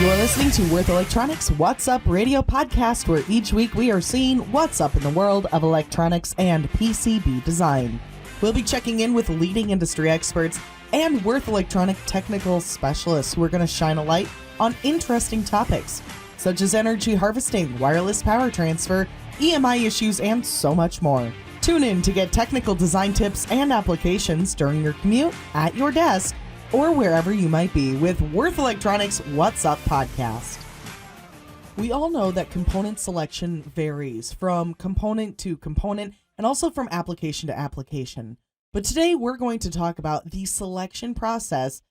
You're listening to Worth Electronics What's Up radio podcast, where each week we are seeing what's up in the world of electronics and PCB design. We'll be checking in with leading industry experts and Worth Electronic technical specialists who are going to shine a light on interesting topics, such as energy harvesting, wireless power transfer, EMI issues, and so much more. Tune in to get technical design tips and applications during your commute, at your desk, or wherever you might be with Worth Electronics What's Up podcast. We all know that component selection varies from component to component and also from application to application. But today we're going to talk about the selection process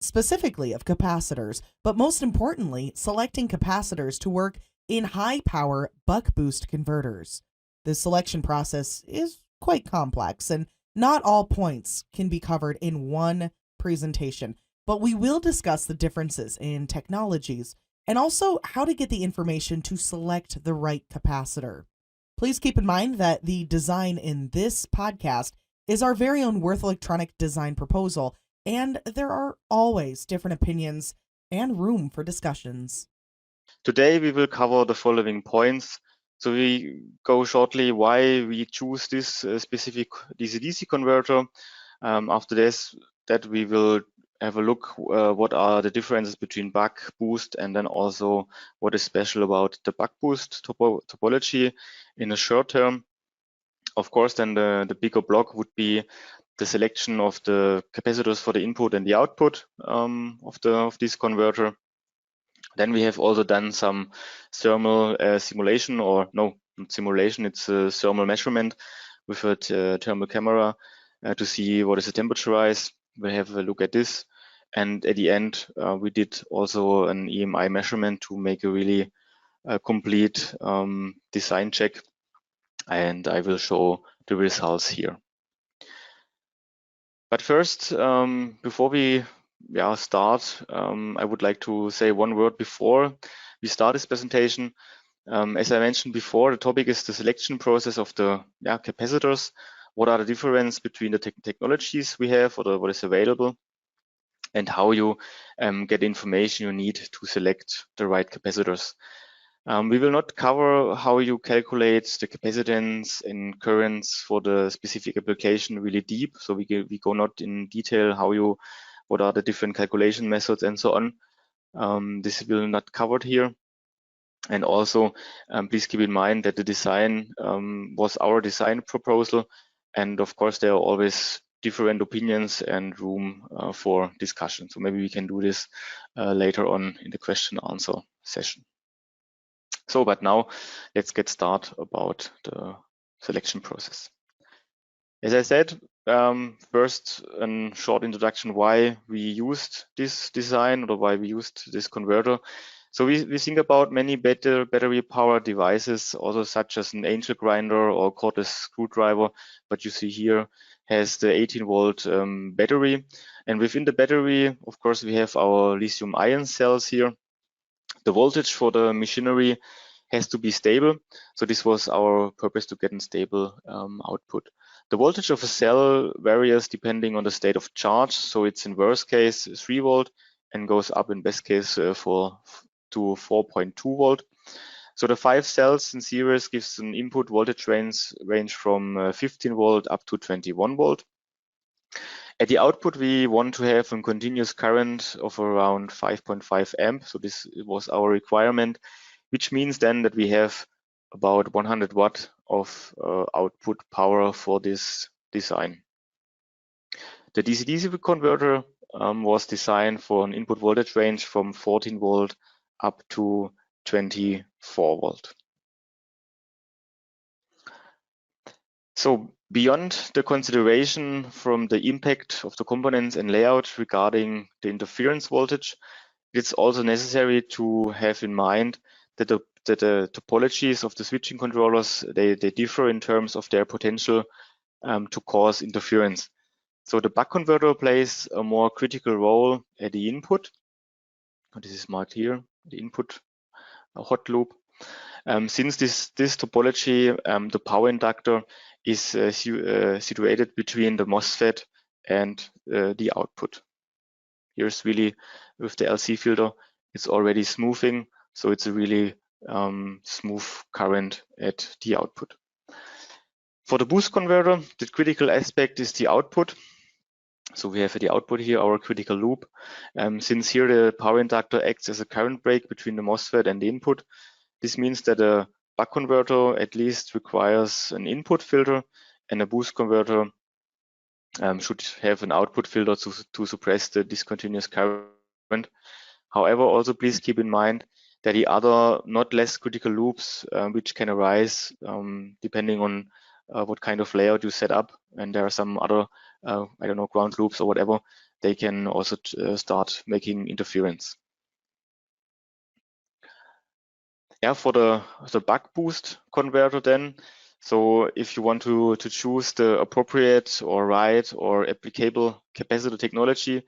specifically of capacitors, but most importantly, selecting capacitors to work in high power buck boost converters. This selection process is quite complex and not all points can be covered in one presentation, but we will discuss the differences in technologies and also how to get the information to select the right capacitor. Please keep in mind that the design in this podcast is our very own Worth Electronic design proposal, and there are always different opinions and room for discussions. Today we will cover the following points. So we go shortly why we choose this specific DC-DC converter. After this, that we will have a look what are the differences between buck boost and then also what is special about the buck boost topology in the short term. Of course, then the bigger block would be the selection of the capacitors for the input and the output of this converter. Then we have also done some thermal simulation, or no, not simulation, it's a thermal measurement with a thermal camera to see what is the temperature rise. We'll have a look at this. And at the end, we did also an EMI measurement to make a really complete design check. And I will show the results here. But first, before we start, I would like to say one word before we start this presentation. As I mentioned before, the topic is the selection process of the capacitors. What are the differences between the technologies we have, or what is available, and how you get information you need to select the right capacitors. We will not cover how you calculate the capacitance and currents for the specific application really deep. So we go not in detail what are the different calculation methods and so on. This will not covered here. And also, please keep in mind that the design was our design proposal. And of course, there are always different opinions and room for discussion. So maybe we can do this later on in the question answer session. So, but now let's get started about the selection process. As I said, first a short introduction why we used this design or why we used this converter. So we think about many battery powered devices, also such as an angel grinder or cordless screwdriver, but you see here has the 18-volt battery. And within the battery, of course, we have our lithium ion cells here. The voltage for the machinery has to be stable. So this was our purpose, to get a stable output. The voltage of a cell varies depending on the state of charge. So it's in worst case 3 volt and goes up in best case to 4.2 volt. So the 5 cells in series gives an input voltage range from 15 volt up to 21 volt. At the output, we want to have a continuous current of around 5.5 amp. So this was our requirement, which means then that we have about 100 watt of output power for this design. The DC-DC converter was designed for an input voltage range from 14 volt up to 24 volt. So beyond the consideration from the impact of the components and layout regarding the interference voltage, it's also necessary to have in mind that the topologies of the switching controllers, they differ in terms of their potential to cause interference. So the buck converter plays a more critical role at the input. This is marked here, the input hot loop. Since this topology, the power inductor is situated between the MOSFET and the output. Here's really with the LC filter, it's already smoothing, so it's a really smooth current at the output. For the boost converter, the critical aspect is the output. So we have at the output here our critical loop. Since here the power inductor acts as a current break between the MOSFET and the input, this means that a buck converter at least requires an input filter, and a boost converter should have an output filter to suppress the discontinuous current. However, also please keep in mind that the other not less critical loops which can arise depending on what kind of layout you set up, and there are some other I don't know, ground loops or whatever, they can also start making interference. Yeah, for the buck boost converter then, so if you want to choose the appropriate or right or applicable capacitor technology,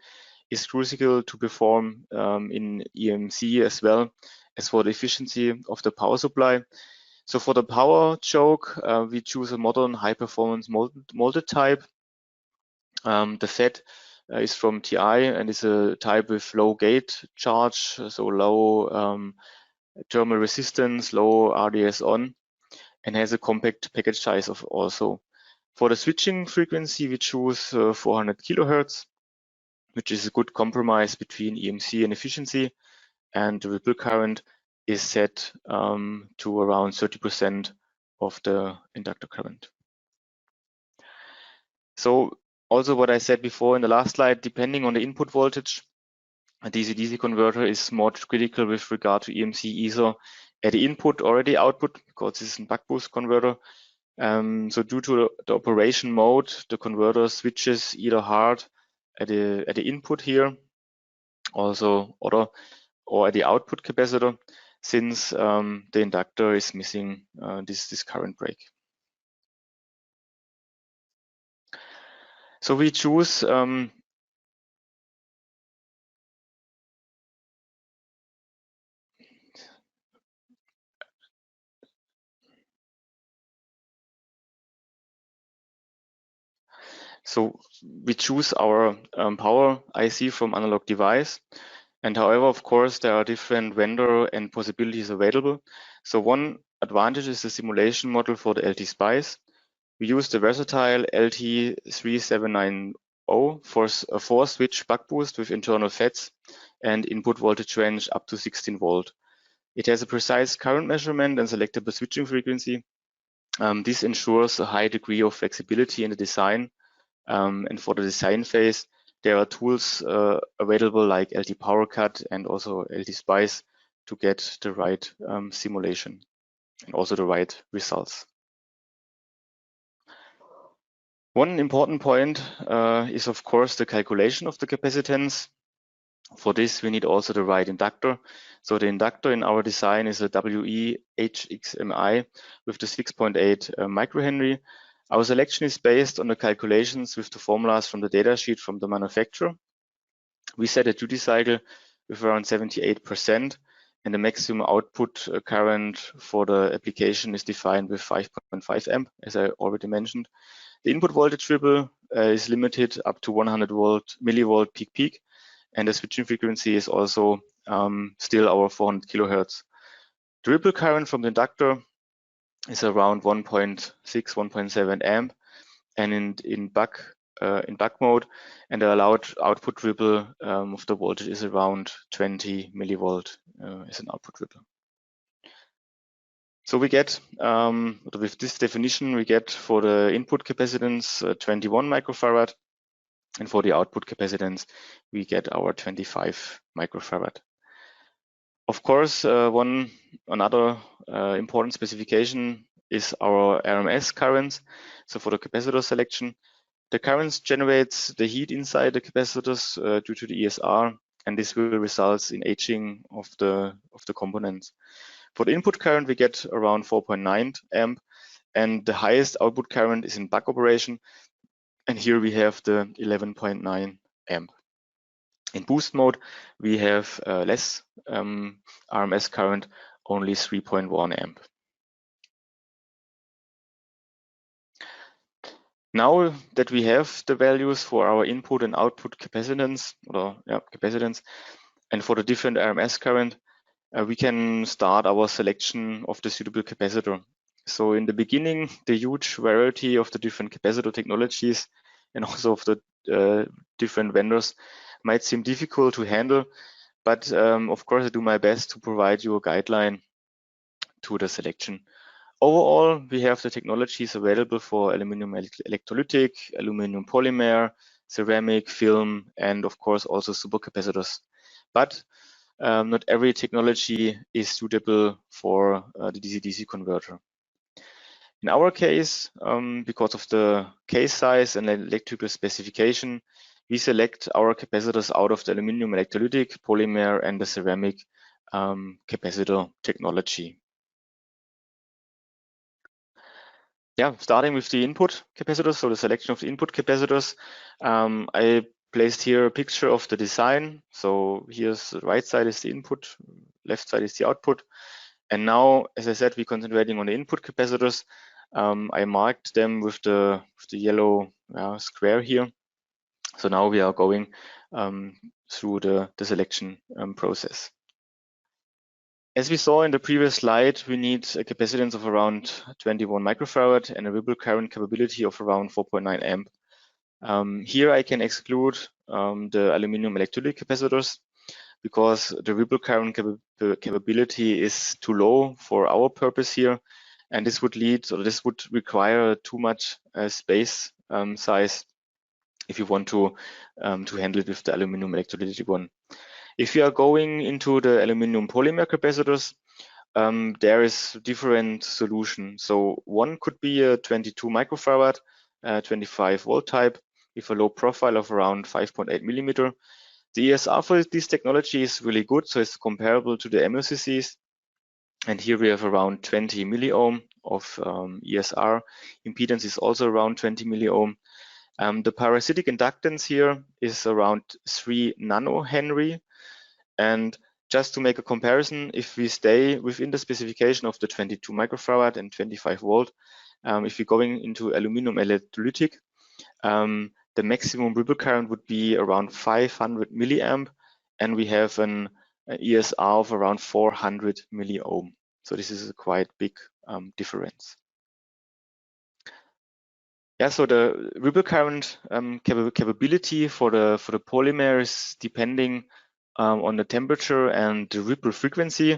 is crucial to perform in EMC as well as for the efficiency of the power supply. So for the power choke, we choose a modern high-performance molded type. The FET is from TI and is a type with low gate charge, so low thermal resistance, low RDS on, and has a compact package size of also. For the switching frequency, we choose 400 kilohertz, which is a good compromise between EMC and efficiency, and the ripple current is set to around 30% of the inductor current. So also what I said before in the last slide, depending on the input voltage, a DC-DC converter is more critical with regard to EMC either at the input or at the output, because this is a buck boost converter. So due to the operation mode, the converter switches either hard at the input here, also or at the output capacitor, since the inductor is missing this current break. So we choose our power IC from Analog Device. And however, of course, there are different vendor and possibilities available. So one advantage is the simulation model for the LT Spice. We use the versatile LT3790 for a 4-switch buck boost with internal FETs and input voltage range up to 16 volt. It has a precise current measurement and selectable switching frequency. This ensures a high degree of flexibility in the design. And for the design phase, there are tools available like LT Power Cut and also LT Spice to get the right simulation and also the right results. One important point is of course the calculation of the capacitance. For this, we need also the right inductor. So the inductor in our design is a WE-HXMI with the 6.8 microhenry. Our selection is based on the calculations with the formulas from the datasheet from the manufacturer. We set a duty cycle with around 78%, and the maximum output current for the application is defined with 5.5 amp, as I already mentioned. The input voltage ripple is limited up to 100 millivolt peak, and the switching frequency is also still our 400 kilohertz. The ripple current from the inductor is around 1.6, 1.7 amp, and in buck mode, and the allowed output ripple of the voltage is around 20 millivolt as an output ripple. So we get, with this definition, we get for the input capacitance 21 microfarad, and for the output capacitance, we get our 25 microfarad. Of course, another important specification is our RMS currents. So for the capacitor selection, the currents generates the heat inside the capacitors due to the ESR, and this will result in aging of the components. For the input current, we get around 4.9 amp, and the highest output current is in buck operation, and here we have the 11.9 amp. In boost mode, we have less RMS current, only 3.1 amp. Now that we have the values for our input and output capacitance, And for the different RMS current, we can start our selection of the suitable capacitor. So in the beginning, the huge variety of the different capacitor technologies and also of the different vendors might seem difficult to handle, but of course I do my best to provide you a guideline to the selection. Overall, we have the technologies available for aluminum electrolytic, aluminum polymer, ceramic, film, and of course also supercapacitors. But not every technology is suitable for the DC-DC converter. In our case, because of the case size and electrical specification, we select our capacitors out of the aluminum electrolytic, polymer, and the ceramic capacitor technology. Yeah, starting with the input capacitors, so the selection of the input capacitors, I placed here a picture of the design. So here's the right side is the input, left side is the output. And now, as I said, we're concentrating on the input capacitors. I marked them with the yellow square here. So now we are going through the selection process. As we saw in the previous slide, we need a capacitance of around 21 microfarad and a ripple current capability of around 4.9 amp. Here I can exclude the aluminum electrolytic capacitors because the ripple current capability is too low for our purpose here, and this would require too much space size if you want to handle it with the aluminum electrolytic one. If you are going into the aluminum polymer capacitors, there is different solution. So one could be a 22 microfarad, 25 volt type with a low profile of around 5.8 millimeter. The ESR for this technology is really good, so it's comparable to the MLCCs. And here we have around 20 milliohm of ESR. Impedance is also around 20 milliohm. The parasitic inductance here is around 3 nanohenry. And just to make a comparison, if we stay within the specification of the 22 microfarad and 25 volt, if we're going into aluminum electrolytic, the maximum ripple current would be around 500 milliamp, and we have an ESR of around 400 milliohm. So this is a quite big difference. Yeah, so the ripple current capability for the polymer is depending on the temperature and the ripple frequency.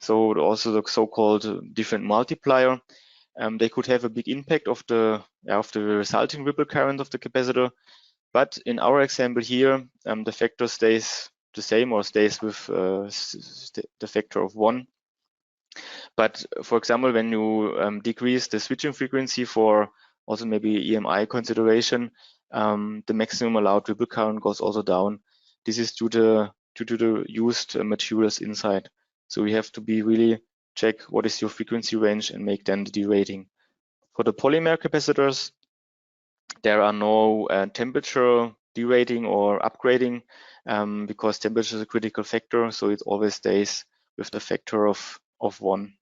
So also the so-called different multiplier. They could have a big impact of the resulting ripple current of the capacitor. But in our example here, the factor stays the same or stays with the factor of 1. But for example, when you decrease the switching frequency for also maybe EMI consideration, the maximum allowed ripple current goes also down. This is due to the used materials inside. So we have to be really check what is your frequency range and make then the derating. For the polymer capacitors, there are no temperature derating or upgrading because temperature is a critical factor, so it always stays with the factor of 1.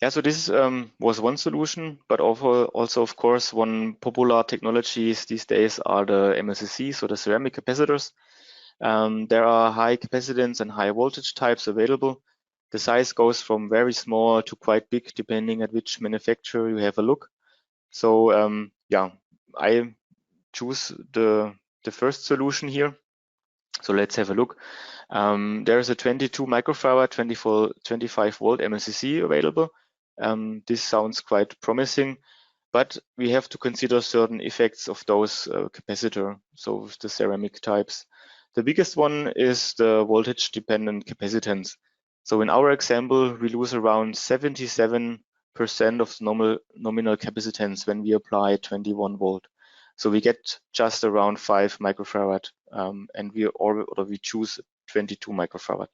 Yeah, so this was one solution, but also of course, one popular technologies these days are the MLCC, so the ceramic capacitors. There are high capacitance and high voltage types available. The size goes from very small to quite big, depending at which manufacturer you have a look. So yeah, I choose the first solution here. So let's have a look. There is a 22 microfarad, 25 volt MLCC available. This sounds quite promising, but we have to consider certain effects of those capacitor, so with the ceramic types. The biggest one is the voltage dependent capacitance. So in our example, we lose around 77% of nominal capacitance when we apply 21 volt. So we get just around 5 microfarad, and we choose 22 microfarad.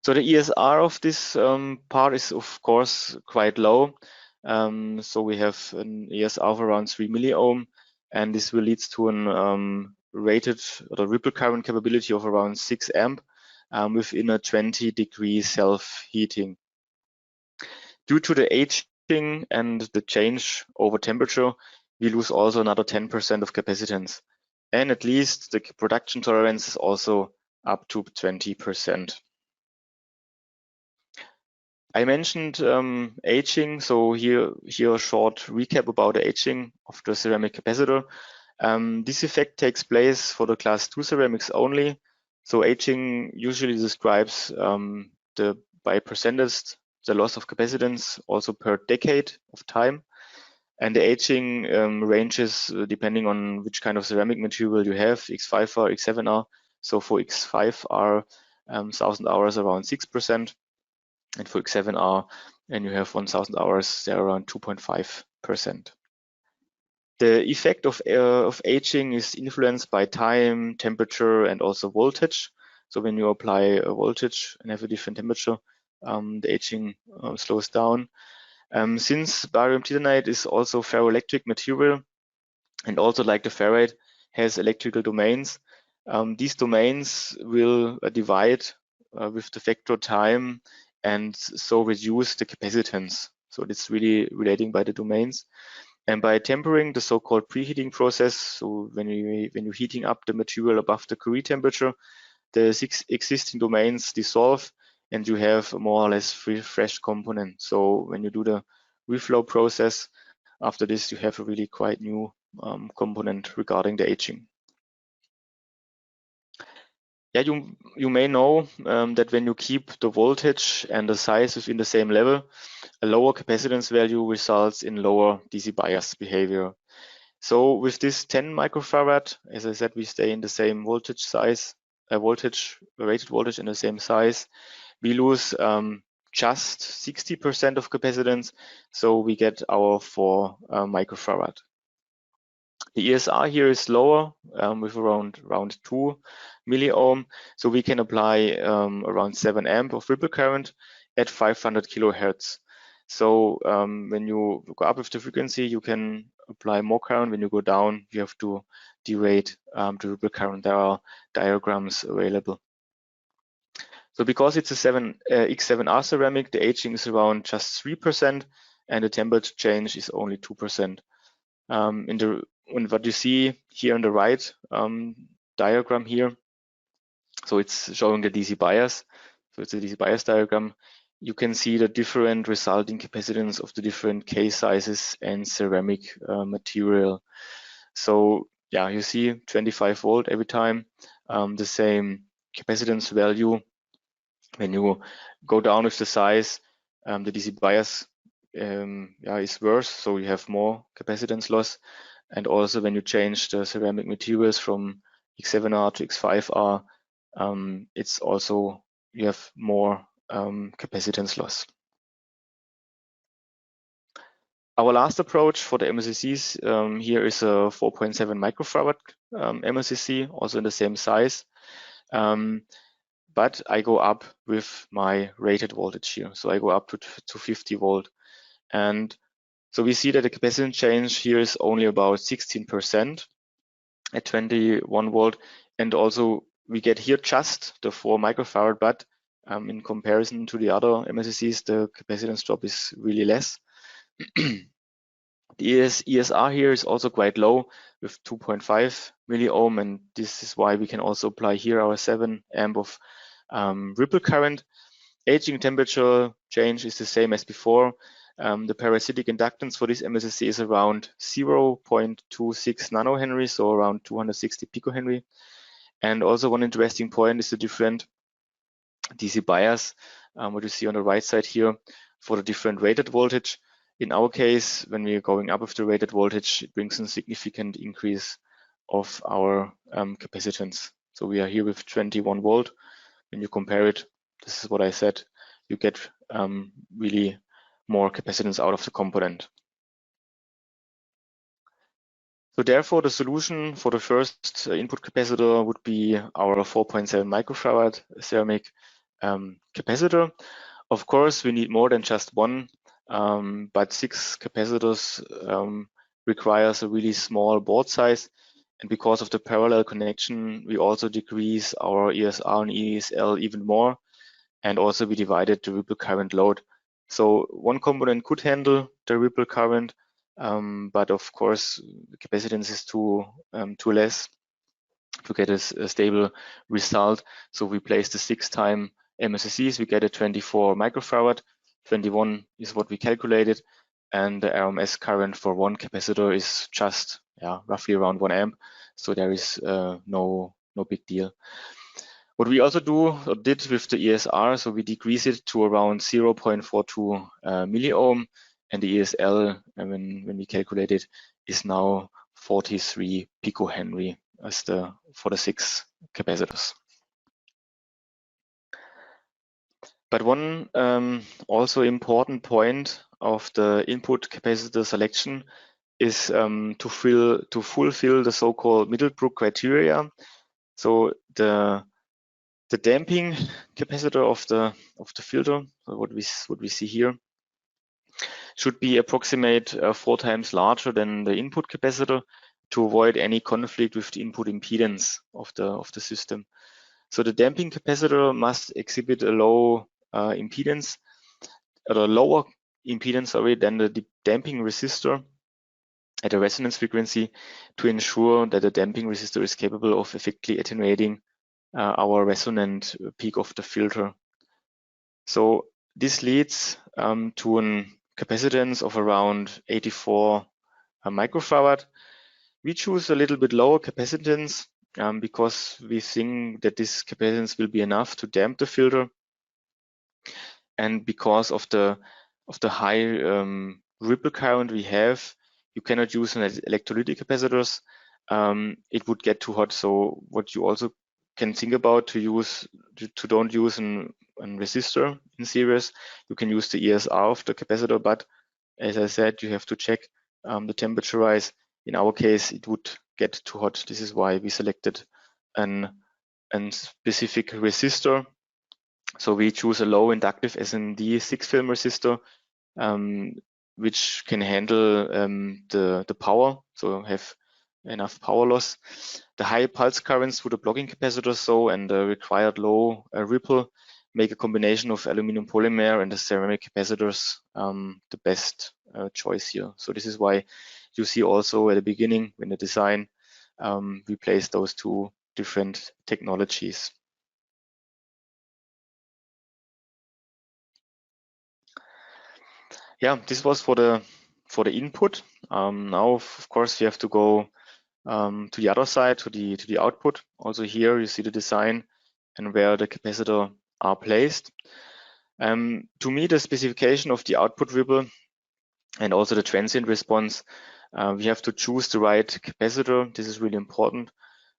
So the ESR of this part is of course quite low. So we have an ESR of around 3 milliohm, and this will lead to an rated or ripple current capability of around 6 amp within a 20-degree self-heating. Due to the aging and the change over temperature, we lose also another 10% of capacitance. and at least the production tolerance is also up to 20%. I mentioned aging, so here a short recap about the aging of the ceramic capacitor. This effect takes place for the class 2 ceramics only. So aging usually describes by percentage the loss of capacitance also per decade of time. And the aging ranges depending on which kind of ceramic material you have, X5R, X7R. So for X5R, 1000 hours around 6%, and for X7R, and you have 1000 hours, they're around 2.5%. The effect of aging is influenced by time, temperature, and also voltage. So when you apply a voltage and have a different temperature, the aging slows down. Since barium titanate is also ferroelectric material, and also like the ferrite has electrical domains, these domains will divide with the factor time and so reduce the capacitance. So it's really relating by the domains. And by tempering the so-called preheating process, so when you're heating up the material above the Curie temperature, the 6 existing domains dissolve and you have a more or less fresh component. So when you do the reflow process, after this you have a really quite new component regarding the aging. Yeah, you may know that when you keep the voltage and the size within the same level, a lower capacitance value results in lower DC bias behavior. So with this 10 microfarad, as I said, we stay in the same voltage size, rated voltage in the same size. We lose just 60% of capacitance, so we get our 4 microfarad. The ESR here is lower with around 2 milliohm, so we can apply around 7 amp of ripple current at 500 kilohertz. So when you go up with the frequency, you can apply more current. When you go down, you have to derate the ripple current. There are diagrams available. So because it's a X7R ceramic, the aging is around just 3%, and the temperature change is only 2%. And what you see here on the right diagram here, so it's showing the DC bias. So it's a DC bias diagram. You can see the different resulting capacitance of the different case sizes and ceramic material. So yeah, you see 25 volt every time, the same capacitance value. When you go down with the size, the DC bias is worse, so you have more capacitance loss. And also when you change the ceramic materials from X7R to X5R, it's also, you have more capacitance loss. Our last approach for the MLCCs here is a 4.7 microfarad MLCC, also in the same size. But I go up with my rated voltage here. So I go up to 50 volt. And so we see that the capacitance change here is only about 16% at 21 volt. And also we get here just the 4 microfarad, but in comparison to the other MLCCs, the capacitance drop is really less. The ESR here is also quite low with 2.5 milliohm, and this is why we can also apply here our 7 amp of ripple current. Aging temperature change is the same as before. The parasitic inductance for this MLCC is around 0.26 nanohenry, so around 260 picohenry. And also one interesting point is the different DC bias, what you see on the right side here for the different rated voltage. In our case, when we are going up with the rated voltage, it brings a significant increase of our capacitance. So we are here with 21 volt. When you compare it, this is what I said, you get really more capacitance out of the component. So therefore, the solution for the first input capacitor would be our 4.7 microfarad ceramic capacitor. Of course, we need more than just one, but 6 capacitors requires a really small board size. And because of the parallel connection, we also decrease our ESR and ESL even more. And also we divided the ripple current load. So one component could handle the ripple current, but of course the capacitance is too less. to get a stable result. So we place the 6-time MLCCs, we get a 24 microfarad, 21 is what we calculated, and the RMS current for one capacitor is just roughly around 1 amp. So there is no big deal. What we also did with the ESR, so we decrease it to around 0.42 milliohm, and the ESL, when we calculate it, is now 43 picohenry for the 6 capacitors. But one also important point of the input capacitor selection is to fulfill the so-called Middlebrook criteria. So the damping capacitor of the filter, so what we see here, should be approximate 4 times larger than the input capacitor to avoid any conflict with the input impedance of the system. So the damping capacitor must exhibit a low impedance, or a lower impedance, than the damping resistor at a resonance frequency, to ensure that the damping resistor is capable of effectively attenuating our resonant peak of the filter. So this leads to an capacitance of around 84 microfarad. We choose a little bit lower capacitance because we think that this capacitance will be enough to damp the filter, and because of the high ripple current we have, you cannot use an electrolytic capacitors. It would get too hot. So what you also can think about to don't use an resistor in series, you can use the ESR of the capacitor, but as I said, you have to check the temperature rise. In our case, it would get too hot. This is why we selected an specific resistor. So we choose a low inductive SMD 6-film resistor, which can handle the power, so have enough power loss. The high pulse currents through the blocking capacitor, and the required low ripple make a combination of aluminum polymer and the ceramic capacitors the best choice here. So this is why you see also at the beginning, when the design, we place those two different technologies. Yeah, this was for the input. Now, of course, we have to go to the other side, to the output. Also here, you see the design and where the capacitor are placed. To meet the specification of the output ripple and also the transient response, we have to choose the right capacitor. This is really important.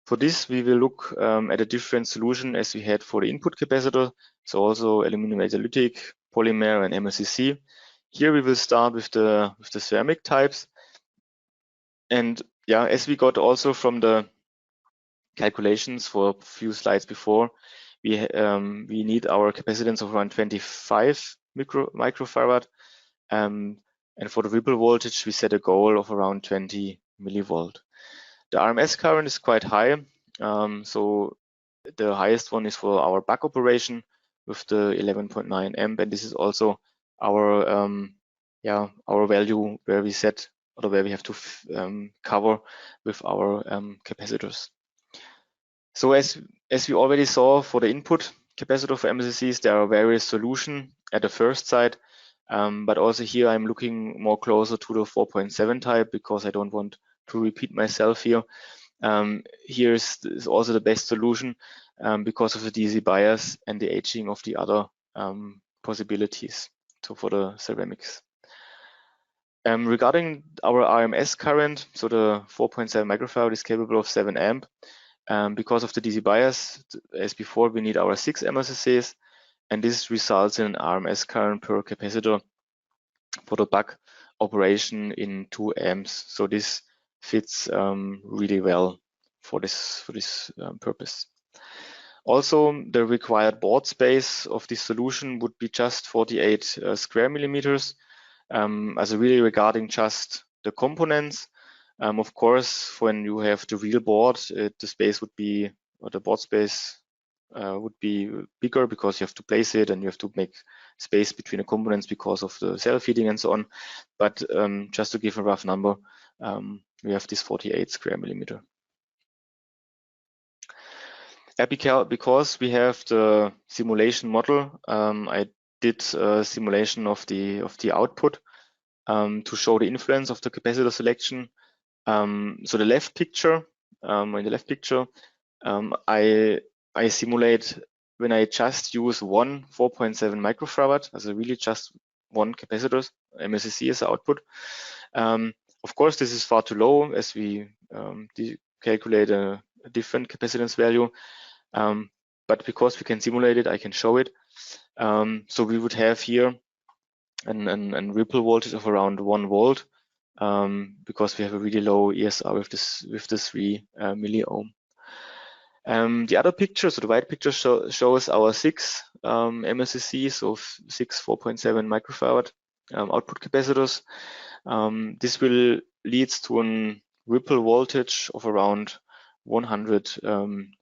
For this, we will look at a different solution as we had for the input capacitor. So also aluminum hydrolytic, polymer, and MLCC. Here we will start with the ceramic types. And yeah, as we got also from the calculations for a few slides before, we need our capacitance of around 25 microfarad. And for the ripple voltage, we set a goal of around 20 millivolt. The RMS current is quite high. So the highest one is for our back operation with the 11.9 amp, and this is also our value where we set, or where we have to cover with our capacitors. So as we already saw for the input capacitor for MLCCs, there are various solutions at the first side, but also here I'm looking more closer to the 4.7 type because I don't want to repeat myself here. Here is also the best solution because of the DC bias and the aging of the other possibilities. So for the ceramics. Regarding our RMS current, so the 4.7 microfarad is capable of 7 amp. Because of the DC bias, as before, we need our 6 MLCCs, and this results in an RMS current per capacitor for the buck operation in 2 amps. So this fits really well for this purpose. Also, the required board space of this solution would be just 48 square millimeters. As really regarding just the components, of course, when you have the real board, the space would be, or the board space would be bigger because you have to place it and you have to make space between the components because of the cell feeding and so on. But just to give a rough number, we have this 48 square millimeter. Because we have the simulation model, I did a simulation of the output to show the influence of the capacitor selection. So the left picture, in the left picture, I simulate when I just use one 4.7 microfarad, as really just one capacitor, MLCC as output. Of course, this is far too low as we calculate a different capacitance value. But because we can simulate it, I can show it. So we would have here an ripple voltage of around 1 volt because we have a really low ESR with this 3 milliohm. The other picture, so the right picture shows our 6 MLCC, so 6 4.7 microfarad output capacitors. This will lead to a ripple voltage of around 100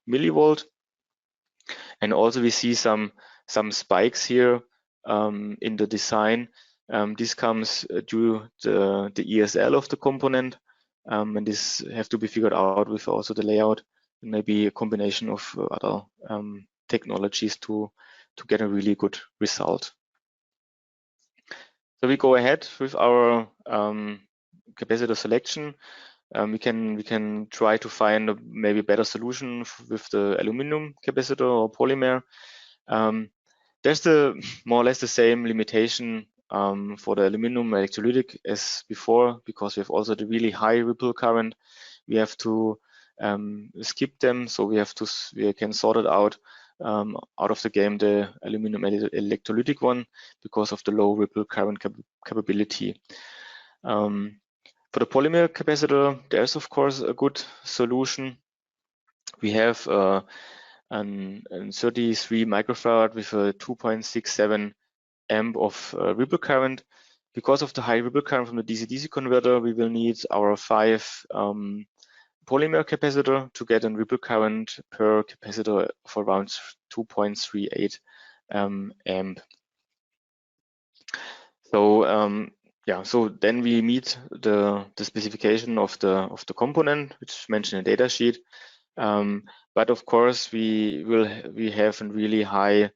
millivolt. And also we see some spikes here in the design. This comes due to the ESL of the component, and this have to be figured out with also the layout and maybe a combination of other technologies to get a really good result. So we go ahead with our capacitor selection. We can try to find a maybe better solution with the aluminum capacitor or polymer. There's more or less the same limitation for the aluminum electrolytic as before, because we have also the really high ripple current. We have to skip them, so we can sort it out of the game, the aluminum electrolytic one, because of the low ripple current capability. For the polymer capacitor, there's of course a good solution. We have an 33 microfarad with a 2.67 amp of ripple current. Because of the high ripple current from the DC-DC converter, we will need our 5 polymer capacitor to get a ripple current per capacitor of around 2.38 amp. So yeah, so then we meet the specification of the component, which is mentioned in the data sheet. But of course, we have a really high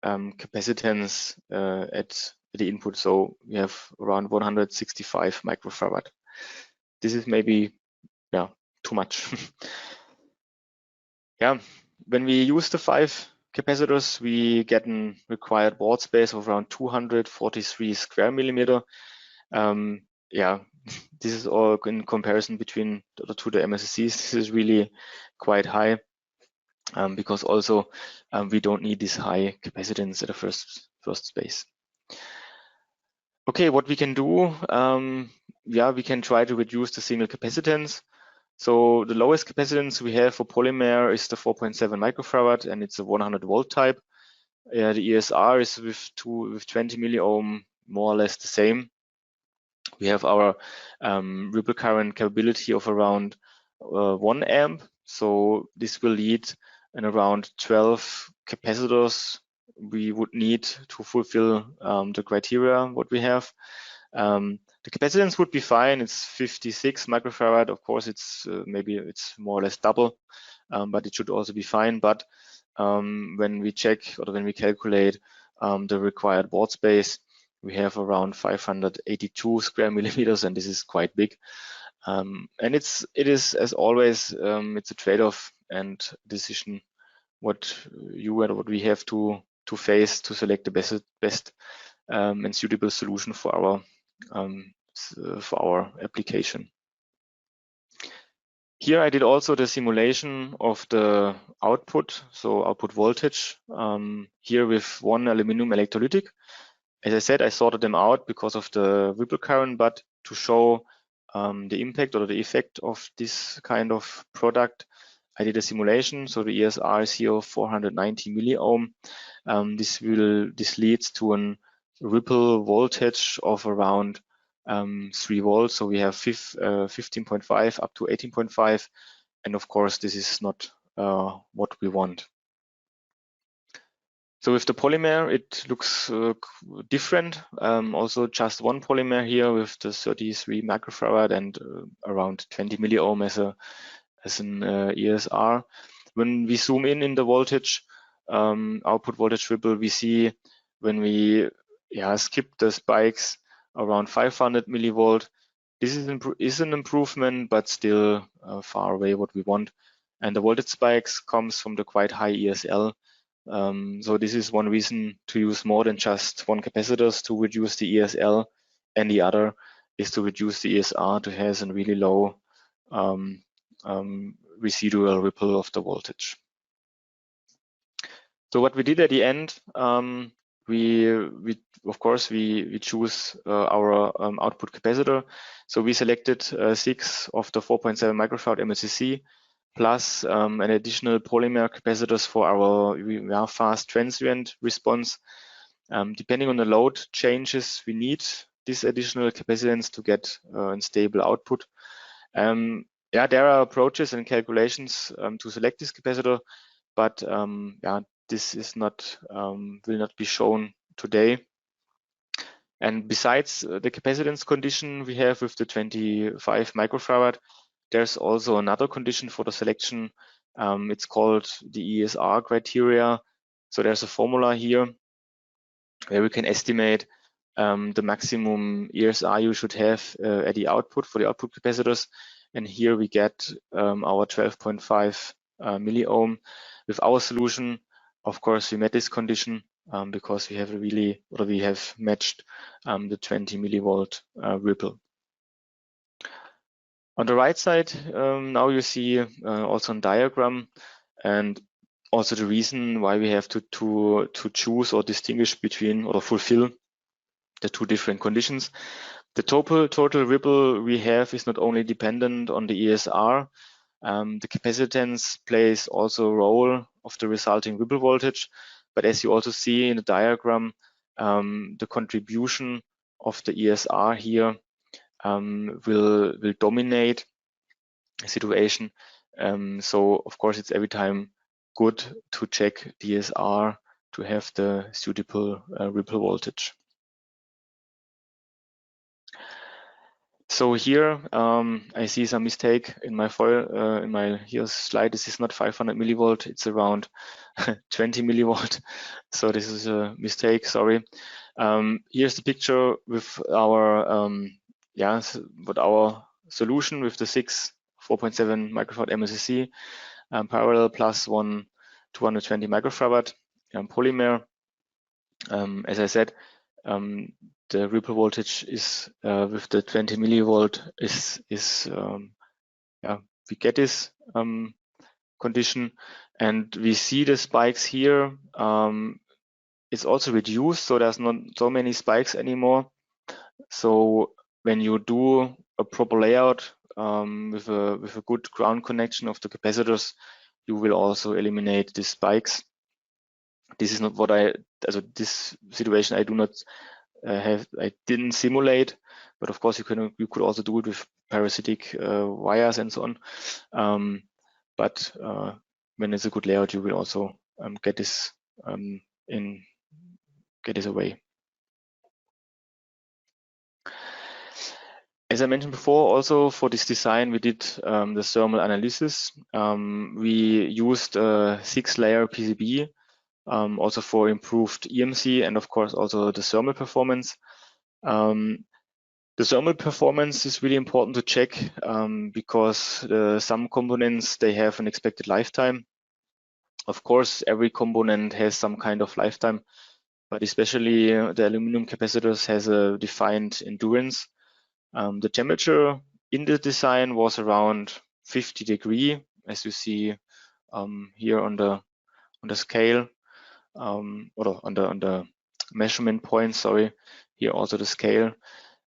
capacitance at the input. So we have around 165 microfarad. This is maybe too much. Yeah, when we use the 5 capacitors, we get a required board space of around 243 square millimeter. Yeah, this is all in comparison between to the MLCCs. This is really quite high because also we don't need this high capacitance at the first space. Okay, what we can do, yeah, we can try to reduce the single capacitance. So the lowest capacitance we have for polymer is the 4.7 microfarad, and it's a 100 volt type. The ESR is with 20 milliohm, more or less the same. We have our ripple current capability of around 1 amp. So this will lead in around 12 capacitors we would need to fulfill the criteria what we have. The capacitance would be fine. It's 56 microfarad. Of course, it's maybe it's more or less double, but it should also be fine. But when we check or when we calculate the required board space, we have around 582 square millimeters, and this is quite big. And it is as always, it's a trade-off and decision what you and what we have to face to select the best and suitable solution for our application. Here I did also the simulation of the output, so output voltage, here with one aluminum electrolytic. As I said, I sorted them out because of the ripple current, but to show the impact or the effect of this kind of product, I did a simulation. So the ESR is here 490 milliohm. This leads to a ripple voltage of around 3 volts. So we have 15.5 up to 18.5. And of course, this is not what we want. So with the polymer, it looks different. Also just one polymer here with the 33 microfarad and around 20 milliohm as an ESR. When we zoom in the voltage, output voltage ripple, we see when we skip the spikes around 500 millivolt, this is an improvement, but still far away what we want. And the voltage spikes comes from the quite high ESL. So this is one reason to use more than just one capacitors to reduce the ESL, and the other is to reduce the ESR to have a really low residual ripple of the voltage. So what we did at the end, we of course choose our output capacitor. So we selected 6 of the 4.7 microfarad MLCC plus an additional polymer capacitors for our fast transient response. Depending on the load changes, we need this additional capacitance to get a stable output. There are approaches and calculations to select this capacitor, but this is not will not be shown today. And besides the capacitance condition we have with the 25 microfarad, there's also another condition for the selection. It's called the ESR criteria. So there's a formula here where we can estimate the maximum ESR you should have at the output for the output capacitors. And here we get our 12.5 milliohm. With our solution, of course, we met this condition because we have matched the 20 millivolt ripple. On the right side, now you see also a diagram and also the reason why we have to choose or distinguish between or fulfill the 2 different conditions. The total ripple we have is not only dependent on the ESR, the capacitance plays also a role of the resulting ripple voltage. But as you also see in the diagram, the contribution of the ESR here will dominate the situation. So of course it's every time good to check the ESR to have the suitable ripple voltage. So here I see some mistake in my slide. This is not 500 millivolt, it's around 20 millivolt. So this is a mistake, sorry. Here's the picture with our our solution with the 6 4.7 microfarad MLCC parallel plus 1 220 microfarad polymer. As I said, the ripple voltage is with the 20 millivolt we get this condition, and we see the spikes here. It's also reduced, so there's not so many spikes anymore. So when you do a proper layout with a good ground connection of the capacitors, you will also eliminate the spikes. This is not what this situation I do not I didn't simulate, but of course you could also do it with parasitic wires and so on. But when it's a good layout, you will also get this away. As I mentioned before, also for this design, we did the thermal analysis. We used a 6-layer PCB. Also for improved EMC and of course also the thermal performance. The thermal performance is really important to check because some components, they have an expected lifetime. Of course, every component has some kind of lifetime, but especially the aluminum capacitors has a defined endurance. The temperature in the design was around 50 degrees, as you see here on the scale. Or on the measurement point, sorry, here also the scale.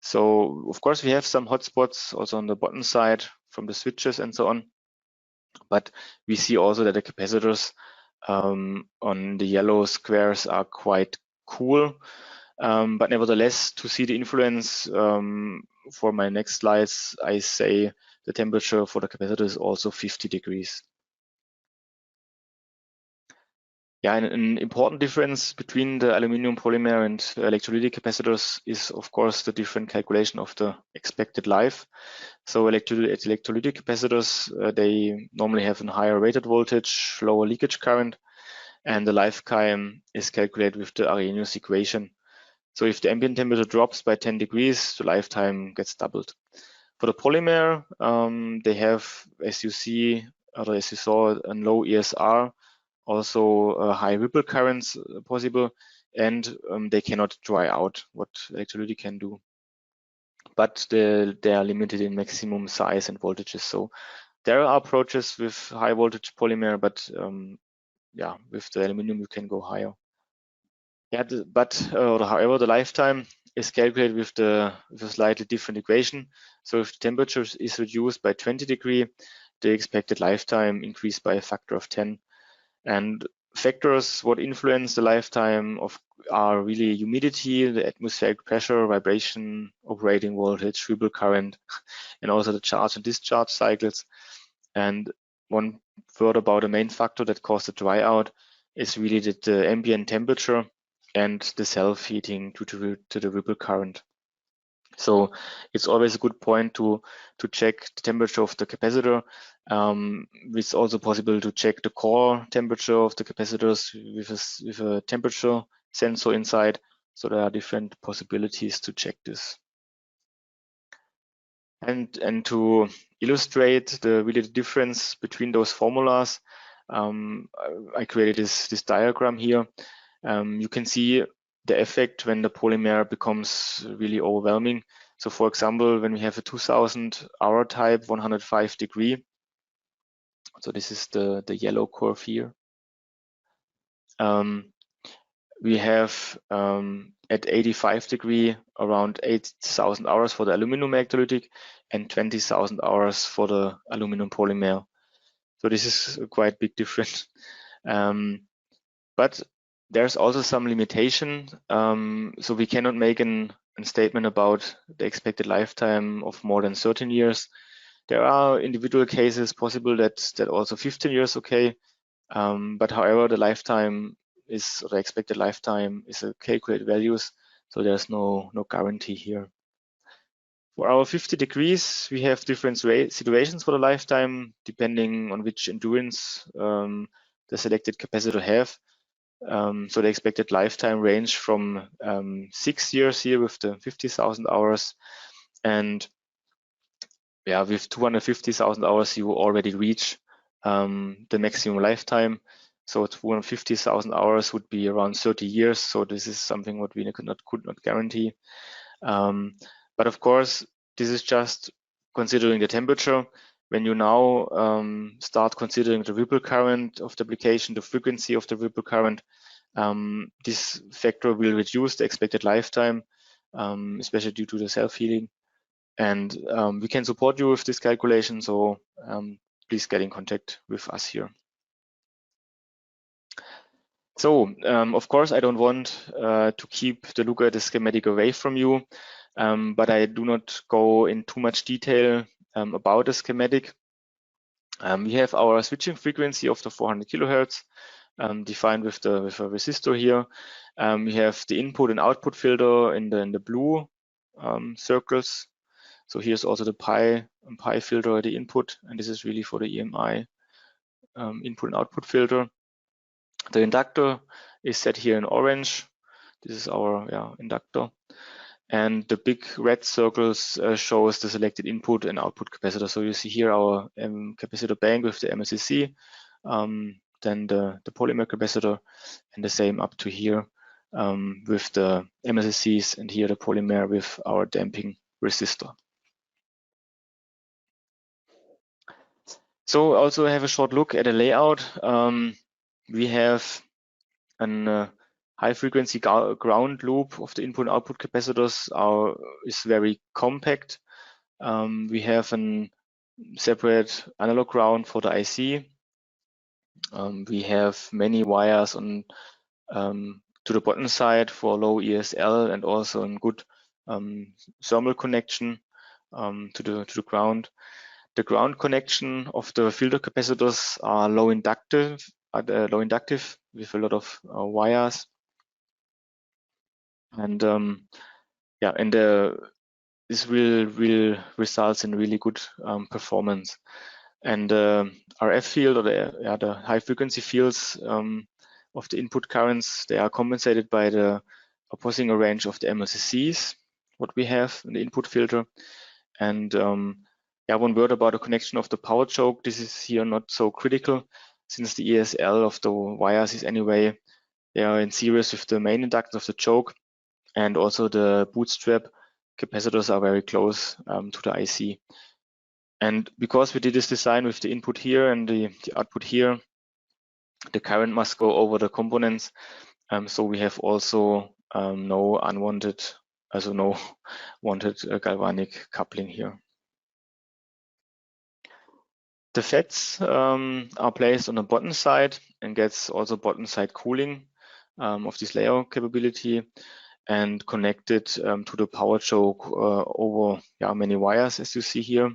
So of course we have some hotspots also on the bottom side from the switches and so on, but we see also that the capacitors on the yellow squares are quite cool. But nevertheless, to see the influence for my next slides, I say the temperature for the capacitor is also 50 degrees. Yeah, an important difference between the aluminum polymer and electrolytic capacitors is, of course, the different calculation of the expected life. So electrolytic capacitors, they normally have a higher rated voltage, lower leakage current, and the lifetime is calculated with the Arrhenius equation. So if the ambient temperature drops by 10 degrees, the lifetime gets doubled. For the polymer, they have, as you see, or as you saw, a low ESR, also high ripple currents possible, and they cannot dry out, what electrolytic can do. But they are limited in maximum size and voltages. So there are approaches with high voltage polymer, but yeah, with the aluminum you can go higher. Yeah, however, the lifetime is calculated with a slightly different equation. So if the temperature is reduced by 20 degrees, the expected lifetime increased by a factor of 10. And factors what influence the lifetime are really humidity, the atmospheric pressure, vibration, operating voltage, ripple current, and also the charge and discharge cycles. And one word about the main factor that caused the dry out is really the ambient temperature and the self-heating due to the ripple current. So it's always a good point to check the temperature of the capacitor. It's also possible to check the core temperature of the capacitors with a temperature sensor inside. So there are different possibilities to check this. And to illustrate the difference between those formulas, I created this diagram here. You can see the effect when the polymer becomes really overwhelming. So for example, when we have a 2000 hour type, 105 degree, so this is the yellow curve here. We have at 85 degree around 8,000 hours for the aluminum electrolytic and 20,000 hours for the aluminum polymer. So this is a quite big difference. But there's also some limitation. So we cannot make a statement about the expected lifetime of more than 13 years. There are individual cases possible that also 15 years okay. But however, the expected lifetime is a calculated values, so there's no guarantee here. For our 50 degrees, we have different situations for the lifetime, depending on which endurance the selected capacitor have. So the expected lifetime range from 6 years here with the 50,000 hours, and yeah, with 250,000 hours, you already reach the maximum lifetime. So 250,000 hours would be around 30 years. So this is something what we could not guarantee. But of course, this is just considering the temperature. When you now start considering the ripple current of the application, the frequency of the ripple current, this factor will reduce the expected lifetime, especially due to the self-healing. And we can support you with this calculation, so please get in contact with us here. So, of course, I don't want to keep the look at the schematic away from you, but I do not go in too much detail about the schematic. We have our switching frequency of the 400 kilohertz defined with a resistor here. We have the input and output filter in the blue circles. So here's also the pi filter at the input, and this is really for the EMI input and output filter. The inductor is set here in orange. This is our inductor. And the big red circles shows the selected input and output capacitor. So you see here our capacitor bank with the MLCC, then the polymer capacitor, and the same up to here with the MLCCs, and here the polymer with our damping resistor. So also have a short look at a layout. We have a high frequency ground loop of the input and output capacitors is very compact. We have a separate analog ground for the IC. We have many wires on to the bottom side for low ESL and also a good thermal connection to the ground. The ground connection of the filter capacitors are low inductive low inductive with a lot of wires. And yeah, and this will results in really good performance. And RF field, or the high frequency fields of the input currents, they are compensated by the opposing range of the MLCCs, what we have in the input filter. And yeah, one word about the connection of the power choke. This is here not so critical, since the ESL of the wires is anyway, they are in series with the main inductance of the choke, and also the bootstrap capacitors are very close to the IC. And because we did this design with the input here and the output here, the current must go over the components. So we have also no unwanted, also no wanted galvanic coupling here. The FETs are placed on the bottom side and gets also bottom side cooling of this layer capability, and connected to the power choke over many wires, as you see here.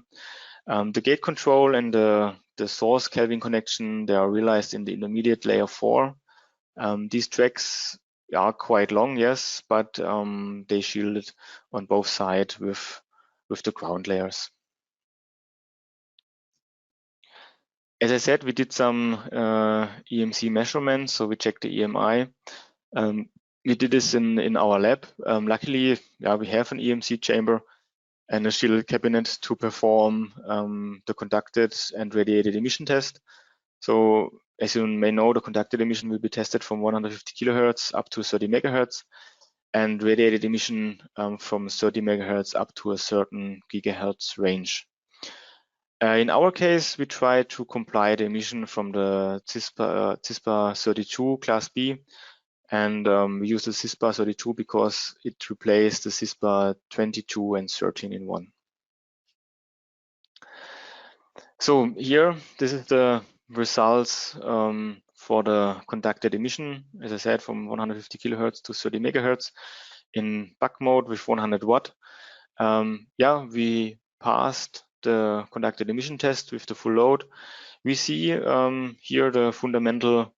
The gate control and the source Kelvin connection, they are realized in the intermediate layer 4. These tracks are quite long, yes, but they shielded on both sides with the ground layers. As I said, we did some EMC measurements, so we checked the EMI. We did this in our lab. Luckily, we have an EMC chamber and a shielded cabinet to perform the conducted and radiated emission test. So as you may know, the conducted emission will be tested from 150 kilohertz up to 30 megahertz, and radiated emission from 30 megahertz up to a certain gigahertz range. In our case, we try to comply the emission from the CISPA 32 class B, and we use the CISPA 32 because it replaced the CISPA 22 and 13 in one. So here, this is the results for the conducted emission, as I said, from 150 kilohertz to 30 megahertz in buck mode with 100 watt. We passed the conducted emission test with the full load. We see here the fundamental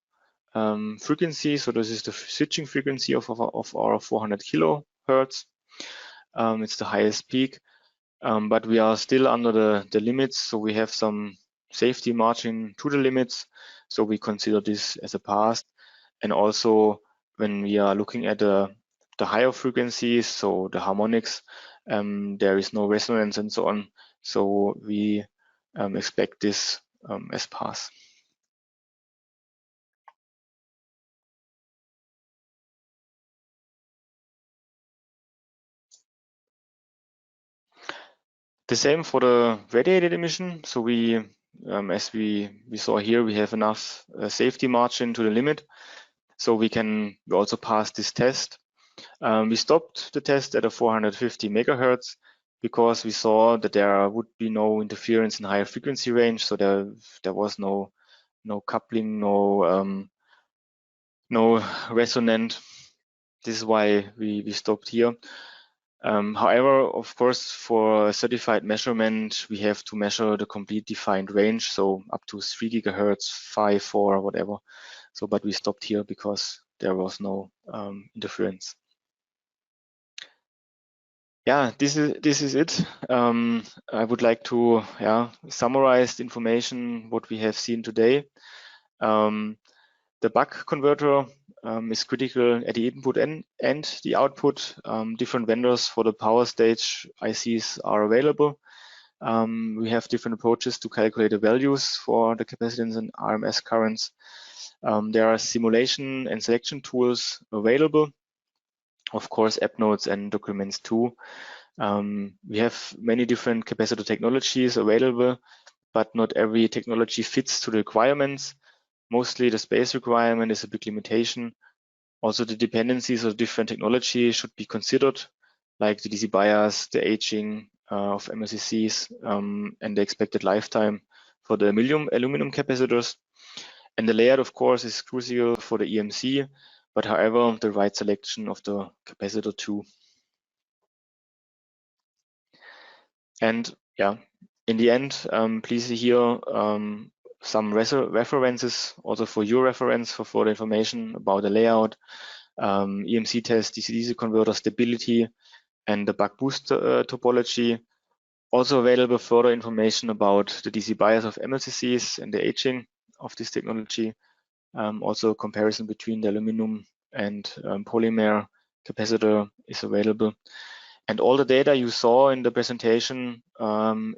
frequency. So this is the switching frequency of our 400 kilohertz. It's the highest peak, but we are still under the limits. So we have some safety margin to the limits. So we consider this as a pass. And also when we are looking at the higher frequencies, so the harmonics, there is no resonance and so on. So we expect this as pass. The same for the radiated emission. So we, as we saw here, we have enough safety margin to the limit. So we also pass this test. We stopped the test at a 450 megahertz because we saw that there would be no interference in higher frequency range. So there was no coupling, no resonant. This is why we stopped here. However, of course, for a certified measurement, we have to measure the complete defined range, so up to 3 gigahertz, 5, 4, whatever. So, but we stopped here because there was no interference. Yeah, this is it. I would like to summarize the information what we have seen today. The buck converter is critical at the input and the output. Different vendors for the power stage ICs are available. We have different approaches to calculate the values for the capacitance and RMS currents. There are simulation and selection tools available. Of course, app notes and documents too. We have many different capacitor technologies available, but not every technology fits to the requirements. Mostly the space requirement is a big limitation. Also, the dependencies of different technology should be considered, like the DC bias, the aging of MLCCs, and the expected lifetime for the aluminum capacitors. And the layout, of course, is crucial for the EMC, but however, the right selection of the capacitor too. And yeah, in the end, please hear some references also for your reference for further information about the layout, EMC test, DC-DC converter stability, and the buck boost topology. Also available further information about the DC bias of MLCCs and the aging of this technology. Also comparison between the aluminum and polymer capacitor is available. And all the data you saw in the presentation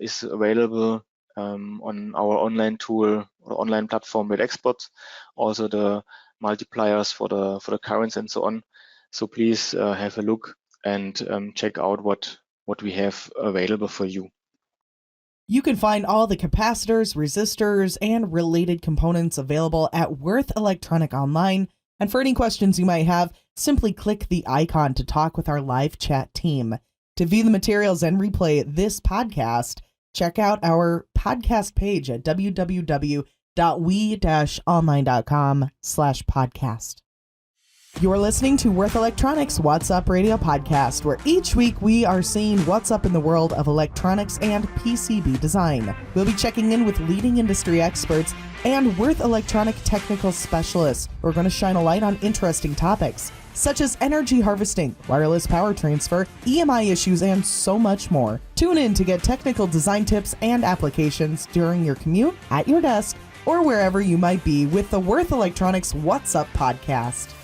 is available on our online tool or online platform with experts. Also the multipliers for the currents and so on. So please have a look and check out what we have available for you. You can find all the capacitors, resistors, and related components available at Worth Electronic Online. And for any questions you might have, simply click the icon to talk with our live chat team. To view the materials and replay this podcast, check out our podcast page at www.we-online.com/podcast. You're listening to Worth Electronics What's Up Radio Podcast, where each week we are seeing what's up in the world of electronics and PCB design. We'll be checking in with leading industry experts and Worth Electronic technical specialists who are going to shine a light on interesting topics, such as energy harvesting, wireless power transfer, EMI issues, and so much more. Tune in to get technical design tips and applications during your commute, at your desk, or wherever you might be with the Worth Electronics What's Up podcast.